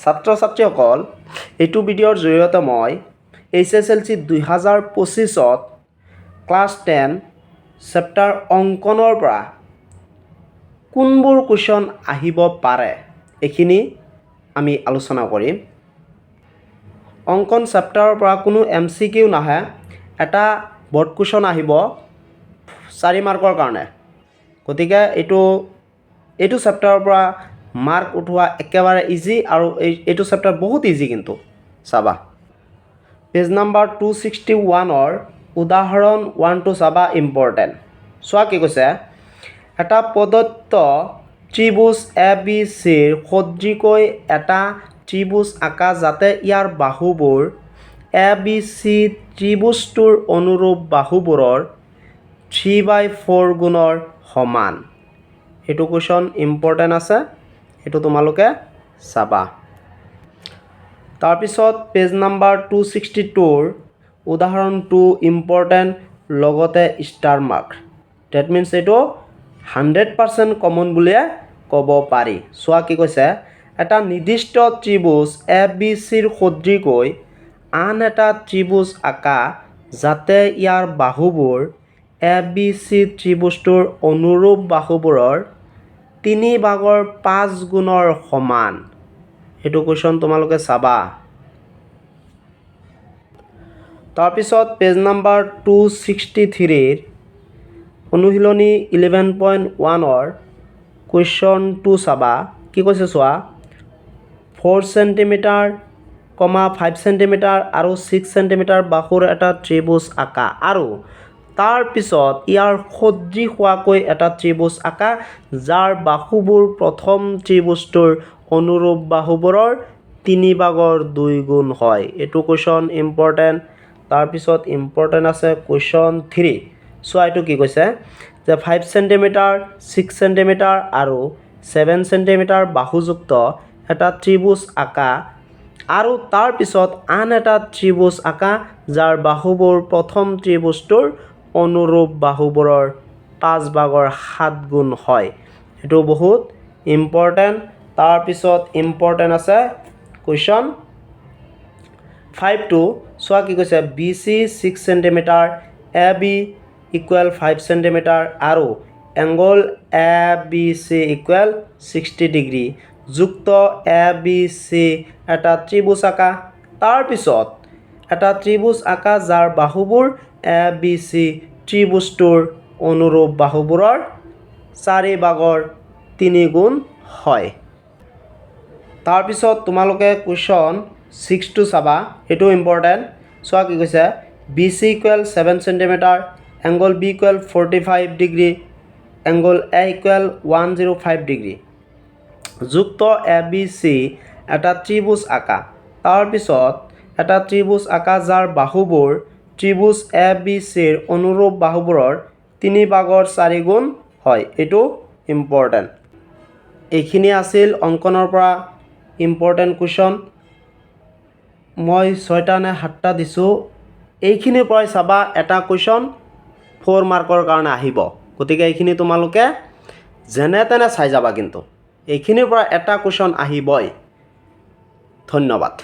ছাত্ৰ ছাত্ৰীসকল এইটো ভিডিঅ'ৰ জৰিয়তে মই HSLC 2025ত ক্লাছ 10 চেপ্টাৰ অংকনৰ পৰা কোনবোৰ কুৱেশ্যন আহিব পাৰে এইখিনি আমি আলোচনা কৰিম। অংকন চেপ্টাৰৰ পৰা কোনো MCQ নাহে, এটা বৰ্ড কুৱেশ্যন আহিব 4 মাৰ্কৰ কাৰণে। গতিকে এইটো চেপ্টাৰৰ পৰা মাৰ্ক উঠোৱা একেবাৰে ইজি আৰু এইটো চেপ্টাৰ বহুত ইজি কিন্তু চাবা। পেজ নাম্বাৰ 261ৰ উদাহৰণ 1 চাবা ইম্পৰ্টেণ্ট। চোৱা কি কৈছে, এটা প্ৰদত্ত ত্ৰিভুজ ABCৰ সদৃশকৈ এটা ত্ৰিভুজ আঁকা যাতে ইয়াৰ বাহুবোৰ ABC ত্ৰিভুজটোৰ অনুৰূপ বাহুবোৰৰ 3/4 গুণৰ সমান। এইটো কুৱেশ্যন ইম্পৰ্টেণ্ট আছে, এইটো তোমালোকে চাবা। তাৰপিছত পেজ নাম্বাৰ 262ৰ উদাহৰণ 2 ইম্পৰ্টেণ্ট লগতে ষ্টাৰ মাৰ্ক। ডেট মিনছ এইটো 100% কমন বুলিয়ে ক'ব পাৰি। চোৱা কি কৈছে, এটা নিৰ্দিষ্ট ত্ৰিভুজ ABCৰ সদৃশকৈ আন এটা ত্ৰিভুজ আঁকা যাতে ইয়াৰ বাহুবোৰ ABC ত্ৰিভুজটোৰ অনুৰূপ বাহুবোৰৰ 3/5 গুণৰ সমান। এইটো কুৱেশ্যন তোমালোকে চাবা। তাৰপিছত পেজ নাম্বাৰ 263ৰ অনুশীলনী 11.1ৰ কুৱেশ্যন 2 চাবা। কি কৈছে চোৱা, 4 চেণ্টিমিটাৰ, 5 চেণ্টিমিটাৰ আৰু 6 চেণ্টিমিটাৰ বাহুৰ এটা ত্ৰিভুজ আঁকা আৰু তাৰপিছত ইয়াৰ সদৃশ হোৱাকৈ এটা ত্ৰিভুজ আঁকা যাৰ বাহুবোৰ প্ৰথম ত্ৰিভুজটোৰ অনুৰূপ বাহুবোৰৰ 3/2 গুণ হয়। এইটো কুৱেশ্যন ইম্পৰ্টেণ্ট। তাৰপিছত ইম্পৰ্টেণ্ট আছে কুৱেশ্যন 3। চোৱা এইটো কি কৈছে যে 5 চেণ্টিমিটাৰ, 6 চেণ্টিমিটাৰ আৰু 7 চেণ্টিমিটাৰ বাহুযুক্ত এটা ত্ৰিভুজ আঁকা আৰু তাৰপিছত আন এটা ত্ৰিভুজ আঁকা যাৰ বাহুবোৰ প্ৰথম ত্ৰিভুজটোৰ অনুৰূপ বাহুবোৰৰ 5/7 গুণ হয়। এইটো বহুত ইম্পৰ্টেণ্ট। তাৰপিছত ইম্পৰ্টেণ্ট আছে কুৱেশ্যন 5টো। চোৱা কি কৈছে, BC 6 চেণ্টিমিটাৰ, AB = 5 চেণ্টিমিটাৰ আৰু এংগল ABC = 60 ডিগ্ৰী যুক্ত ABC এটা ত্ৰিভুজ আঁকা। তাৰপিছত এটা ত্ৰিভুজ আঁকা যাৰ বাহুবোৰ ABC ত্ৰিভুজটোৰ অনুৰূপ বাহুবোৰৰ 4/3 গুণ হয়। তাৰপিছত তোমালোকে কুৱেশ্যন 6টো চাবা, এইটো ইম্পৰ্টেণ্ট। চোৱা কি কৈছে, BC = 7 centimetre, angle B = 45 degree, angle A = 105 degree যুক্ত ABC এটা ত্ৰিভুজ আঁকা। তাৰপিছত এটা ত্ৰিভুজ আঁকা যাৰ বাহুবোৰ ত্ৰিভুজ ABCৰ অনুৰূপ বাহুবোৰৰ 3/4 গুণ হয়। এইটো ইম্পৰ্টেণ্ট। এইখিনি আছিল অংকনৰ পৰা ইম্পৰ্টেণ্ট কুৱেশ্যন। মই 6টা নে 7টা দিছোঁ। এইখিনিৰ পৰাই চাবা এটা কুৱেশ্যন 4 মাৰ্কৰ কাৰণে আহিব। গতিকে এইখিনি তোমালোকে যেনে তেনে চাই যাবা, কিন্তু এইখিনিৰ পৰা এটা কুৱেশ্যন আহিবই। ধন্যবাদ।